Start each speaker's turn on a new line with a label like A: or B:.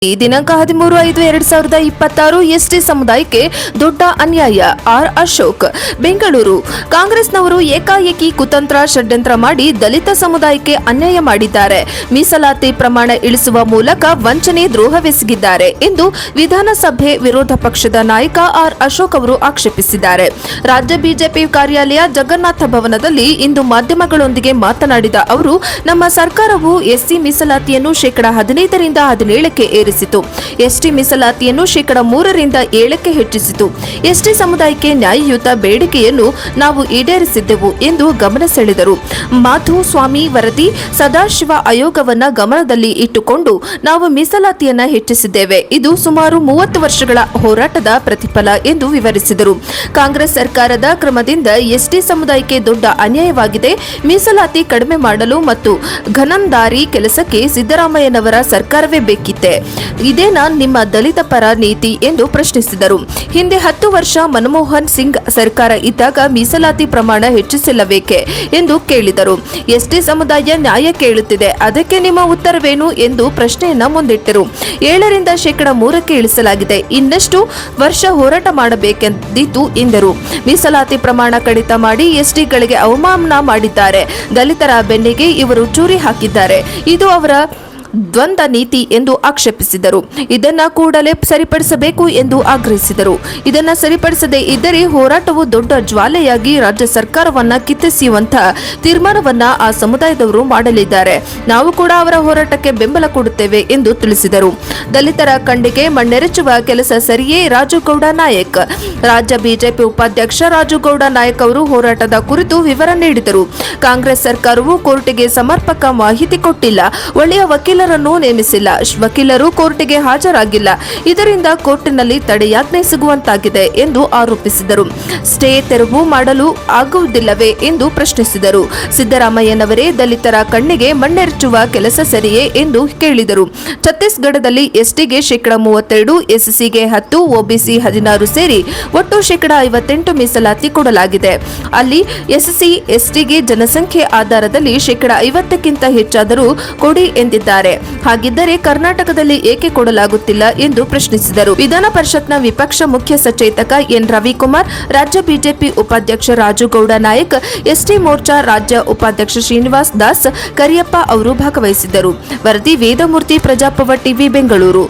A: ದಿನಾಂಕ 13/5/2026 ಎಸ್ಟಿ ಸಮುದಾಯಕ್ಕೆ ದೊಡ್ಡ ಅನ್ಯಾಯ. ಆರ್ ಅಶೋಕ್, ಬೆಂಗಳೂರು. ಕಾಂಗ್ರೆಸ್ನವರು ಏಕಾಏಕಿ ಕುತಂತ್ರ ಷಡ್ಯಂತ್ರ ಮಾಡಿ ದಲಿತ ಸಮುದಾಯಕ್ಕೆ ಅನ್ಯಾಯ ಮಾಡಿದ್ದಾರೆ. ಮೀಸಲಾತಿ ಪ್ರಮಾಣ ಇಳಿಸುವ ಮೂಲಕ ವಂಚನೆ ದ್ರೋಹವೆಸಗಿದ್ದಾರೆ ಎಂದು ವಿಧಾನಸಭೆ ವಿರೋಧ ಪಕ್ಷದ ನಾಯಕ ಆರ್ ಅಶೋಕ್ ಅವರು ಆಕ್ಷೇಪಿಸಿದ್ದಾರೆ. ರಾಜ್ಯ ಬಿಜೆಪಿ ಕಾರ್ಯಾಲಯ ಜಗನ್ನಾಥ ಭವನದಲ್ಲಿ ಇಂದು ಮಾಧ್ಯಮಗಳೊಂದಿಗೆ ಮಾತನಾಡಿದ ಅವರು, ನಮ್ಮ ಸರ್ಕಾರವು ಎಸ್ಸಿ ಮೀಸಲಾತಿಯನ್ನು ಶೇಕಡಾ 15ರಿಂದ 17ಕ್ಕೆ ಏರಿಸಿತು. ಎಸ್ಟಿ ಮೀಸಲಾತಿಯನ್ನು ಶೇಕಡಾ 3ರಿಂದ 7ಕ್ಕೆ ಹೆಚ್ಚಿಸಿತು. ಎಸ್ಟಿ ಸಮುದಾಯಕ್ಕೆ ನ್ಯಾಯಯುತ ಬೇಡಿಕೆಯನ್ನು ನಾವು ಈಡೇರಿಸಿದ್ದೆವು ಎಂದು ಗಮನ ಸೆಳೆದರು. ಮಾಧುಸ್ವಾಮಿ ವರದಿ, ಸದಾಶಿವ ಆಯೋಗವನ್ನ ಗಮನದಲ್ಲಿ ಇಟ್ಟುಕೊಂಡು ನಾವು ಮೀಸಲಾತಿಯನ್ನ ಹೆಚ್ಚಿಸಿದ್ದೇವೆ. ಇದು ಸುಮಾರು 30 ವರ್ಷಗಳ ಹೋರಾಟದ ಪ್ರತಿಫಲ ಎಂದು ವಿವರಿಸಿದರು. ಕಾಂಗ್ರೆಸ್ ಸರ್ಕಾರದ ಕ್ರಮದಿಂದ ಎಸ್ಟಿ ಸಮುದಾಯಕ್ಕೆ ದೊಡ್ಡ ಅನ್ಯಾಯವಾಗಿದೆ. ಮೀಸಲಾತಿ ಕಡಿಮೆ ಮಾಡಲು ಮತ್ತು ಘನಂದಾರಿ ಕೆಲಸಕ್ಕೆ ಸಿದ್ದರಾಮಯ್ಯನವರ ಸರ್ಕಾರವೇ ಬೇಕಿತ್ತೆ. ಇದೇನಾ ನಿಮ್ಮ ದಲಿತ ಪರ ನೀತಿ ಎಂದು ಪ್ರಶ್ನಿಸಿದರು. ಹಿಂದೆ 10 ವರ್ಷ ಮನಮೋಹನ್ ಸಿಂಗ್ ಸರ್ಕಾರ ಇದ್ದಾಗ ಮೀಸಲಾತಿ ಪ್ರಮಾಣ ಹೆಚ್ಚಿಸಲೇಬೇಕೆ ಎಂದು ಕೇಳಿದರು. ಎಸ್ಟಿ ಸಮುದಾಯ ನ್ಯಾಯ ಕೇಳುತ್ತಿದೆ, ಅದಕ್ಕೆ ನಿಮ್ಮ ಉತ್ತರವೇನು ಎಂದು ಪ್ರಶ್ನೆಯನ್ನ ಮುಂದಿಟ್ಟರು. 7ರಿಂದ ಶೇಕಡಾ 3ಕ್ಕೆ ಇಳಿಸಲಾಗಿದೆ. ಇನ್ನಷ್ಟು ವರ್ಷ ಹೋರಾಟ ಮಾಡಬೇಕೆಂದಿತ್ತು ಎಂದರು. ಮೀಸಲಾತಿ ಪ್ರಮಾಣ ಕಡಿತ ಮಾಡಿ ಎಸ್ಟಿಗಳಿಗೆ ಅವಮಾನ ಮಾಡಿದ್ದಾರೆ. ದಲಿತರ ಬೆನ್ನಿಗೆ ಇವರು ಚೂರಿ ಹಾಕಿದ್ದಾರೆ. ಇದು ಅವರ ದ್ವಂದ್ವ ನೀತಿ ಎಂದು ಆಕ್ಷೇಪಿಸಿದರು. ಇದನ್ನ ಕೂಡಲೇ ಸರಿಪಡಿಸಬೇಕು ಎಂದು ಆಗ್ರಹಿಸಿದರು. ಇದನ್ನ ಸರಿಪಡಿಸದೇ ಇದ್ದರೆ ಹೋರಾಟವು ದೊಡ್ಡ ಜ್ವಾಲೆಯಾಗಿ ರಾಜ್ಯ ಸರ್ಕಾರವನ್ನ ಕಿತ್ತೆಸೆಯುವಂತ ತೀರ್ಮಾನವನ್ನ ಆ ಸಮುದಾಯದವರು ಮಾಡಲಿದ್ದಾರೆ. ನಾವು ಕೂಡ ಅವರ ಹೋರಾಟಕ್ಕೆ ಬೆಂಬಲ ಕೊಡುತ್ತೇವೆ ಎಂದು ತಿಳಿಸಿದರು. ದಲಿತರ ಕಣ್ಣಿಗೆ ಮಣ್ಣೆರಚುವ ಕೆಲಸ ಸರಿಯೇ? ರಾಜುಗೌಡ ನಾಯಕ್. ರಾಜ್ಯ ಬಿಜೆಪಿ ಉಪಾಧ್ಯಕ್ಷ ರಾಜುಗೌಡ ನಾಯಕ್ ಅವರು ಹೋರಾಟದ ಕುರಿತು ವಿವರ ನೀಡಿದರು. ಕಾಂಗ್ರೆಸ್ ಸರ್ಕಾರವು ಕೋರ್ಟಿಗೆ ಸಮರ್ಪಕ ಮಾಹಿತಿ ಕೊಟ್ಟಿಲ್ಲ, ಒಳ್ಳೆಯ ವಕೀಲರನ್ನು ನೇಮಿಸಿಲ್ಲ, ವಕೀಲರು ಕೋರ್ಟಿಗೆ ಹಾಜರಾಗಿಲ್ಲ. ಇದರಿಂದ ಕೋರ್ಟಿನಲ್ಲಿ ತಡೆಯಾಜ್ಞೆ ಸಿಗುವಂತಾಗಿದೆ ಎಂದು ಆರೋಪಿಸಿದರು. ಸ್ಟೇ ತೆರವು ಮಾಡಲು ಆಗುವುದಿಲ್ಲವೇ ಎಂದು ಪ್ರಶ್ನಿಸಿದರು. ಸಿದ್ದರಾಮಯ್ಯನವರೇ ದಲಿತರ ಕಣ್ಣಿಗೆ ಮಣ್ಣೆರಚುವ ಕೆಲಸ ಸರಿಯೇ ಎಂದು ಕೇಳಿದರು. ಛತ್ತೀಸ್ಗಢದಲ್ಲಿ ಎಸ್ಟಿಗೆ ಶೇಕಡಾ 32, ಎಸ್ಸಿಗೆ 10, ಒಬಿಸಿ 16 ಸೇರಿ ಒಟ್ಟು ಶೇಕಡಾ 58 ಮೀಸಲಾತಿ ಕೊಡಲಾಗಿದೆ. ಅಲ್ಲಿ ಎಸ್ಸಿ ಎಸ್ಟಿಗೆ ಜನಸಂಖ್ಯೆ ಆಧಾರದಲ್ಲಿ ಶೇಕಡಾ 50ಕ್ಕಿಂತ ಹೆಚ್ಚಾದರೂ ಕೊಡಿ ಎಂದಿದ್ದಾರೆ. ಹಾಗಿದ್ದರೆ ಕರ್ನಾಟಕದಲ್ಲಿ ಏಕೆ ಕೊಡಲಾಗುತ್ತಿಲ್ಲ ಎಂದು ಪ್ರಶ್ನಿಸಿದರು. ವಿಧಾನ ಪರಿಷತ್ನ ವಿಪಕ್ಷ ಮುಖ್ಯ ಸಚೇತಕ ಎನ್ ರವಿಕುಮಾರ್, ರಾಜ್ಯ ಬಿಜೆಪಿ ಉಪಾಧ್ಯಕ್ಷ ರಾಜುಗೌಡ ನಾಯಕ್, ಎಸ್ಟಿ ಮೋರ್ಚಾ ರಾಜ್ಯ ಉಪಾಧ್ಯಕ್ಷ ಶ್ರೀನಿವಾಸ್ ದಾಸ್ ಕರಿಯಪ್ಪ ಅವರು ಭಾಗವಹಿಸಿದ್ದರು. ವರದಿ ವೇದಮೂರ್ತಿ, ಪ್ರಜಾಪವ ಟಿವಿ, ಬೆಂಗಳೂರು.